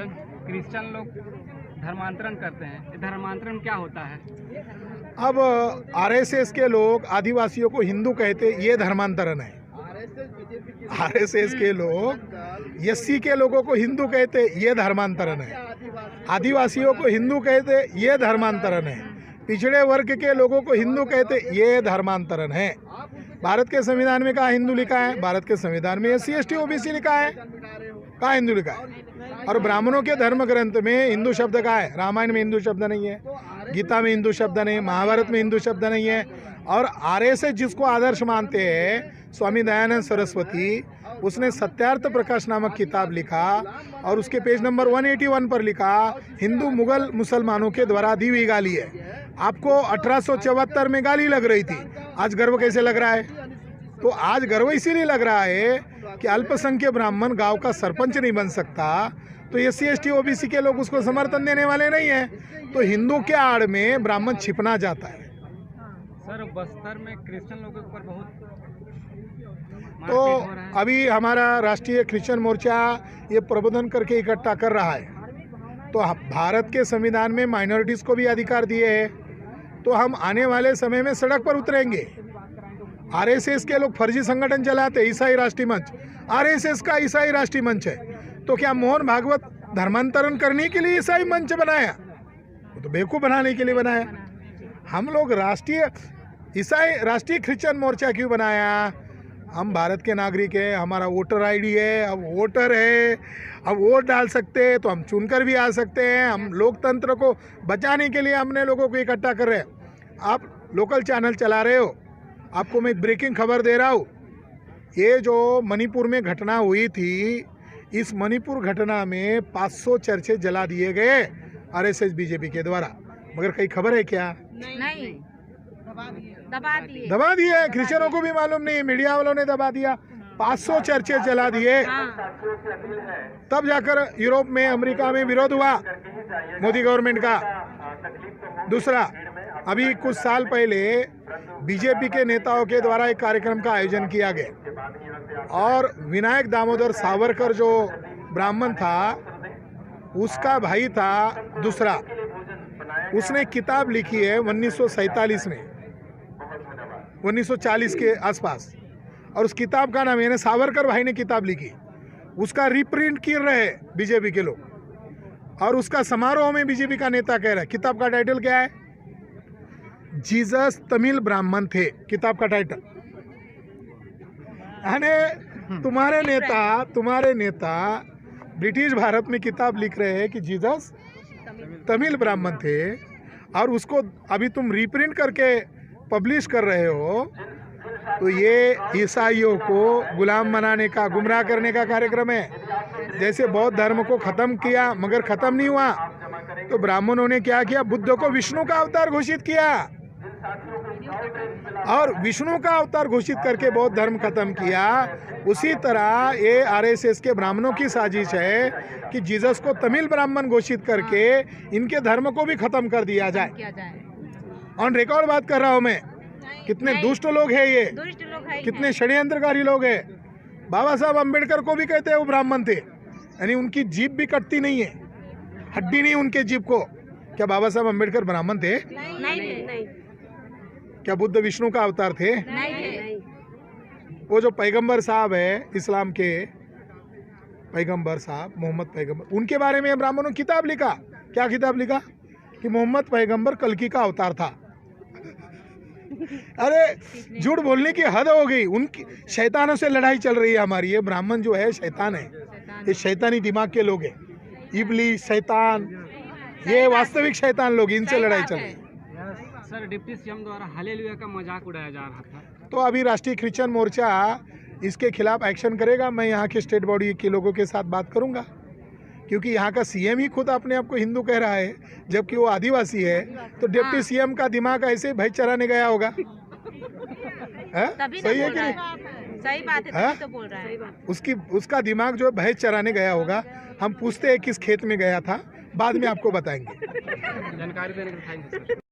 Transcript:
Christian लोग धर्मांतरण करते हैं, धर्मांतरण क्या होता है? अब आरएसएस के लोग आदिवासियों को हिंदू कहते, ये धर्मांतरण है। आरएसएस के लोग एससी के लोगों को हिंदू कहते, ये धर्मांतरण है। आदिवासियों को हिंदू कहते, ये धर्मांतरण है। पिछड़े वर्ग के लोगों को हिंदू कहते, ये धर्मांतरण है। भारत के संविधान में कहाँ हिंदू लिखा है? भारत के संविधान में एससी एसटी ओबीसी लिखा है। कहाँ हिंदू लिखा है? और ब्राह्मणों के धर्म ग्रंथ में हिंदू शब्द कहाँ है? रामायण में हिंदू शब्द नहीं है, गीता में हिंदू शब्द नहीं, महाभारत में हिंदू शब्द नहीं है। और आरएसएस जिसको आदर्श मानते हैं, स्वामी दयानंद सरस्वती, उसने सत्यार्थ प्रकाश नामक किताब लिखा और उसके पेज नंबर 181 पर लिखा, हिंदू मुगल मुसलमानों के द्वारा दी हुई गाली है। आपको 1874 में गाली लग रही थी, आज गर्व कैसे लग रहा है? तो आज गर्व इसीलिए लग रहा है कि अल्पसंख्यक ब्राह्मण गांव का सरपंच नहीं बन सकता, तो एससी एसटी ओबीसी के लोग उसको समर्थन देने वाले नहीं है। तो हिंदू के आड़ में ब्राह्मण छिपना जाता है। सर, बस्तर में क्रिश्चियन लोगों के ऊपर बहुत तो अभी हमारा राष्ट्रीय क्रिश्चियन मोर्चा ये प्रबोधन करके इकट्ठा कर रहा है। तो भारत के संविधान में माइनॉरिटीज़ को भी अधिकार दिए हैं। तो हम आने वाले समय में सड़क पर उतरेंगे। आरएसएस के लोग फर्जी संगठन चलाते, ईसाई राष्ट्रीय मंच, आरएसएस का ईसाई राष्ट्रीय मंच है। तो क्या मोहन भागवत धर्मांतरण करने के लिए ईसाई मंच बनाया? वो तो बेवकूफ़ बनाने के लिए बनाया। हम लोग राष्ट्रीय क्रिश्चियन मोर्चा क्यों बनाया? हम भारत के नागरिक हैं, हमारा वोटर आईडी है, अब वोटर है, अब वोट डाल सकते हैं, तो हम चुनकर भी आ सकते हैं। हम लोकतंत्र को बचाने के लिए हमने लोगों को इकट्ठा कर रहे हैं। आप लोकल चैनल चला रहे हो, आपको मैं ब्रेकिंग खबर दे रहा हूँ। ये जो मणिपुर में घटना हुई थी, इस मणिपुर घटना में 500 चर्चे जला दिए गए आरएसएस बीजेपी के द्वारा। मगर कहीं खबर है क्या? नहीं, दबा दिया है। क्रिश्चियनों को भी मालूम नहीं, मीडिया वालों ने दबा दिया। 500 चर्चे जला दिए। तब जाकर यूरोप में, अमेरिका में विरोध हुआ मोदी गवर्नमेंट का। दूसरा, अभी कुछ साल पहले बीजेपी के नेताओं के द्वारा एक कार्यक्रम का आयोजन किया गया और विनायक दामोदर सावरकर जो ब्राह्मण था, उसका भाई था दूसरा, उसने किताब लिखी है 1947 में, 1940 के आसपास, और उस किताब का नाम, यानी सावरकर भाई ने किताब लिखी, उसका रिप्रिंट कर रहे हैं बीजेपी के लोग। और उसका समारोह में बीजेपी का नेता कह रहा है, किताब का टाइटल क्या है? जीसस तमिल ब्राह्मण थे, किताब का टाइटल। यानी तुम्हारे नेता ब्रिटिश भारत में किताब लिख रहे हैं कि जीसस तमिल ब्राह्मण थे, और उसको अभी तुम रीप्रिंट करके पब्लिश कर रहे हो। तो ये ईसाइयों को गुलाम बनाने का, गुमराह करने का कार्यक्रम है। जैसे बौद्ध धर्म को ख़त्म किया मगर ख़त्म नहीं हुआ, तो ब्राह्मणों ने क्या किया? बुद्ध को विष्णु का अवतार घोषित किया, और विष्णु का अवतार घोषित करके बौद्ध धर्म खत्म किया। उसी तरह ये आरएसएस के ब्राह्मणों की साजिश है कि जीसस को तमिल ब्राह्मण घोषित करके इनके धर्म को भी खत्म कर दिया जाए। ऑन रिकॉर्ड बात कर रहा हूँ मैं। कितने दुष्ट लोग हैं ये, कितने षड्यंत्रकारी लोग हैं। बाबा साहब अम्बेडकर को भी कहते हैं वो ब्राह्मण थे, यानी उनकी जीभ भी कटती नहीं है, हड्डी नहीं उनके जीभ को। क्या बाबा साहब अम्बेडकर ब्राह्मण थे? नहीं। क्या बुद्ध विष्णु का अवतार थे? नहीं। वो जो पैगंबर साहब है, इस्लाम के पैगंबर साहब मोहम्मद पैगंबर, उनके बारे में ब्राह्मणों ने किताब लिखा। क्या किताब लिखा? कि मोहम्मद पैगंबर कल्कि का अवतार था। अरे झूठ बोलने की हद हो गई। उनकी शैतानों से लड़ाई चल रही है हमारी। ये ब्राह्मण जो है शैतान है, ये शैतानी दिमाग के लोग हैं। इबलीस, शैतान, ये वास्तविक शैतान लोग, इनसे लड़ाई चल रही है। सर, डिप्टी सीएम द्वारा हालेलुया का मजाक उड़ाया जा रहा था, तो अभी राष्ट्रीय क्रिश्चियन मोर्चा इसके खिलाफ एक्शन करेगा। मैं यहाँ के स्टेट बॉडी के लोगों के साथ बात करूँगा, क्योंकि यहाँ का सीएम ही खुद अपने आप को हिंदू कह रहा है, जबकि वो आदिवासी है। तो डिप्टी सीएम का दिमाग ऐसे भैंस चराने गया होगा। सही है कि नहीं? सही बात है, तभी तो बोल रहा है। उसका दिमाग जो है भैंस चराने गया होगा। हम पूछते हैं किस खेत में गया था, बाद में आपको बताएंगे। जानकारी देने के लिए थैंक यू सर।